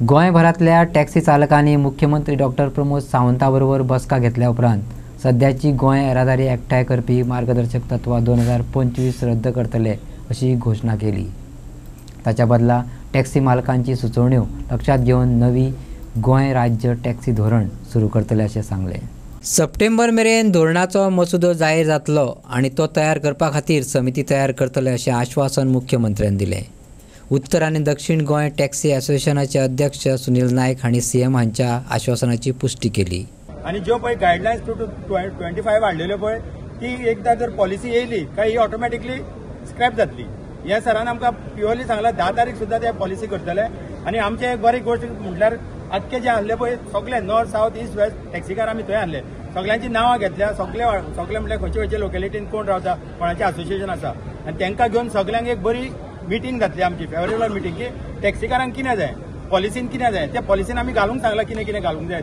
गोंयभरातल्या taxi चालकांनी मुख्यमंत्री doctor Pramod सावंताबरोबर बसका घेतल्या उपरांत सध्याची गोंय येरादारी एकठांय करपी मार्गदर्शक तत्वां 2025 रद्द करतले अशी घोषणा केली। ताच्या बदला टॅक्सी मालकांची सुचोवण्यो लक्षात घेवन नवी गोंय राज्य टॅक्सी धोरण सुरू करतले अशें सांगले। सप्टेंबर मेरेन धोरणाचो मसुदो जाहीर जातलो आनी तो तयार करपा खातीर समिती तयार करतले अशें आश्वासन मुख्यमंत्र्यांनी दिलें। उत्तर आनी दक्षिण गोंय टॅक्सी असोसिएशनाचे अध्यक्ष सुनील नायक हांणी सीएम हांच्या आश्वासनाची पुष्टी केली। आणि ज्यो पळय गायडलायन्स 25 हाडलेल्यो पळय ती एकदा जर पॉलिसी येयली काय ही ऑटोमॅटिकली स्क्रॅप जातली। ह्या सरान आमकां प्युअरली सांगला 10 तारीख सुद्धा ते पॉलिसी करतले। आणि आमचे एक बरी गोष्ट म्हटल्यार आख्खे जे आणले पळय सगळे north south east west taxi car आमी थंय आणले। सगळ्यांची नांवां घेतल्या, सगळे म्हटल्यार खंयचे लोकेलिटीन कोण रावता, कोणाचें असोसिएशन आसा आनी तांकां घेवन सगळ्यांक एक बरी मिटींग जातली आमची फेवरेबल मिटींग की टॅक्सीकारांक कितें जाय, पॉलिसीन कितें जाय त्या पॉलिसीन आमी घालूंक सांगला कितें कितें घालूंक जाय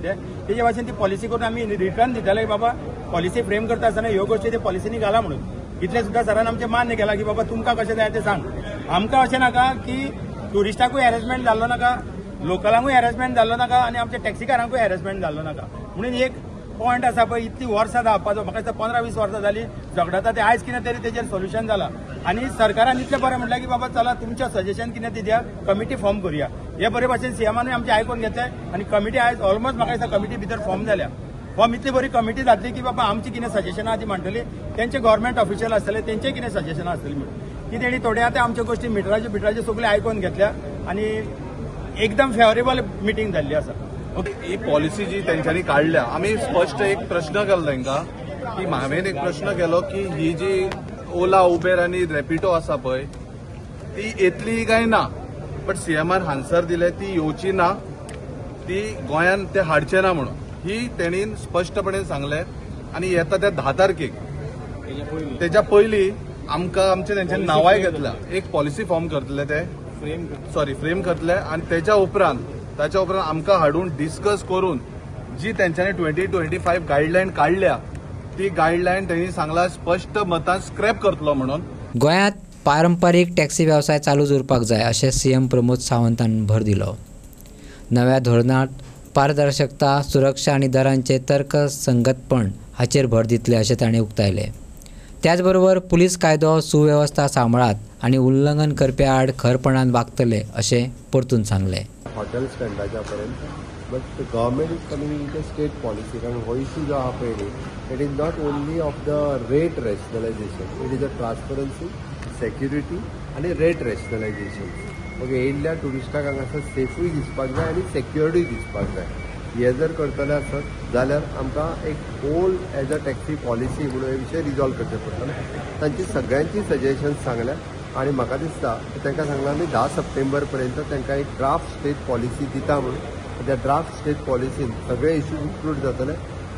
तेजे भाशेन ती पॉलिसी करून आमी रिटर्न दितले बाबा पॉलिसी फ्रेम करता आसतना ह्यो गोष्टी ते पॉलिसीनी घाला म्हणून। इतले सुद्धा सरान आमचें मान्य केला की बाबा तुमकां कशें जाय तें सांग। आमकां अशें नाका की ट्युरिस्टांकूय हॅरेसमेंट जाल्लो नाका, लोकलांकूय हॅरेसमेंट जाल्लो नाका आनी आमच्या टॅक्सीकारांकूय हॅरेसमेंट जाल्लो नाका। म्हणून एक पॉयंट आसा पळय इतली वर्सां धांवपाचो म्हाका दिसता 15-20 वर्सां जाली झगडटा ते आयज कितें तरी तेजेर सोल्युशन जाला। आनी सरकारान इतलें बरें म्हटलें की बाबा चला तुमचें सजेशन कितें ते दिया, कमिटी फॉर्म करुया। हे बरे भाशेन सीएमानूय आमचें आयकून घेतलें आनी कमिटी आयज ऑलमोस्ट म्हाका दिसता कमिटी भितर फॉर्म जाल्या। फॉर्म इतली बरी कमिटी जातली की बाबा आमची कितें सजेशनां ती मांडटली, तेंचे गव्हर्मेंट ऑफिशियल आसतले तेंचे कितें सजेशनां आसतली म्हणून की तेणी थोडे आतां आमच्यो गोश्टी मिटराच्यो सगळे आयकून घेतल्या आनी एकदम फेवरेबल मिटींग जाल्ली आसा। ही पॉलिसी जी तेंच्यांनी काढल्या आमी स्पष्ट एक प्रश्न केलो तांकां की हांवें एक प्रश्न केलो की ही जी ओला उबेर आनी रॅपिडो आसा पळय ती येतली काय ना, बट सीएमान आन्सर दिले ती येवची ना, ती गोंयान ते हाडचे ना म्हणून ही तेणीन स्पष्टपणे सांगले। आनी येता त्या 10 तारखेक तेच्या पयलीं आमकां आमचे तेंच्यांनी नांवाय घेतल्या, एक पॉलिसी फॉर्म करतले ते फ्रेम करतले आनी ताच्या उपरांत आमकां हाडून डिस्कस करून जी तेंच्यांनी 2025 गायडलायन काढल्या ती गायडलायन त्यांनी सांगला स्पष्ट मतान स्क्रॅप करतलो म्हणून। गोंयांत पारंपारीक टॅक्सी वेवसाय चालूच उरपाक जाय अशें सीएम प्रमोद सावंतान भर दिलो। नव्या धोरणांत पारदर्शकता, सुरक्षा आनी दरांचे तर्कसंगतपण हाचेर भर दितले अशें ताणें उक्तायलें। त्याच बरोबर पुलीस कायदो सुवेवस्था सांबाळात आनी उल्लंघन करप्या आड खरपणान वागतले अशें परतून सांगलें। हॉटेल स्टँडाच्या पर्यंत but government is coming in the state policy कारण हो इश्यू जो आहा पळय it is not only of the rate rationalisation, it is a transparency, security आनी रेट रॅशनलायजेशन। ओके येयल्ल्या ट्युरिस्टाक हांगासर सेफूय दिसपाक जाय आनी सेक्युर्डूय दिसपाक जाय। हे जर करतले आसत जाल्यार आमकां एक whole as a taxi policy म्हणून हे विशय रिजॉल्व करचे पडटले। तांची सगळ्यांची सजेशन्स सांगल्या आनी म्हाका दिसता की तांकां सांगलां आमी 10 सप्टेंबर पर्यंत तांकां एक ड्राफ्ट स्टेट पॉलिसी दिता म्हणून। त्या ड्राफ्ट स्टेट पॉलिसीन सगळे इश्यूज इन्क्लूड जातले।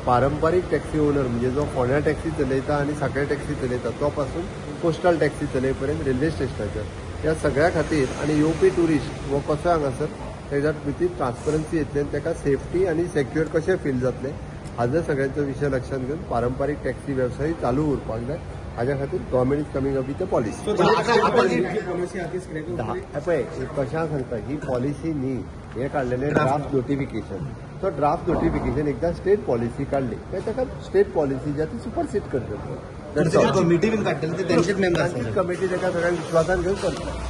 पारंपारीक टॅक्सी ओनर म्हणजे जो फोंड्या टॅक्सी चलयता आनी सांकळे टॅक्सी चलयता तो पासून पोस्टल टॅक्सी चलय पर्यंत रेल्वे स्टेशनाचेर ह्या सगळ्या खातीर आनी येवपी ट्युरिस्ट वो कसो हांगासर तेज्या भितर ट्रान्सपरन्सी येतली आनी ताका सेफ्टी आनी सेक्युअर कशें फील जातलें हाजो सगळ्यांचो विशय लक्षात घेवन पारंपारीक टॅक्सी वेवसाय चालू उरपाक जाय। हाज्या खातीर government is coming up with a policy. पळय कशा सांगता ही पॉलिसी न्ही, हे काढलेले ड्राफ्ट नोटिफिकेशन। तो ड्राफ्ट नोटिफिकेशन एकदा स्टेट पॉलिसी काढली काय ताका स्टेट पॉलिसी जी ती सुपरसीड करतली। कमिटी बीन काडटली ते तेंचेच मेंबर कमिटी ताका सगळ्यांक विश्वासान घेवन करतले।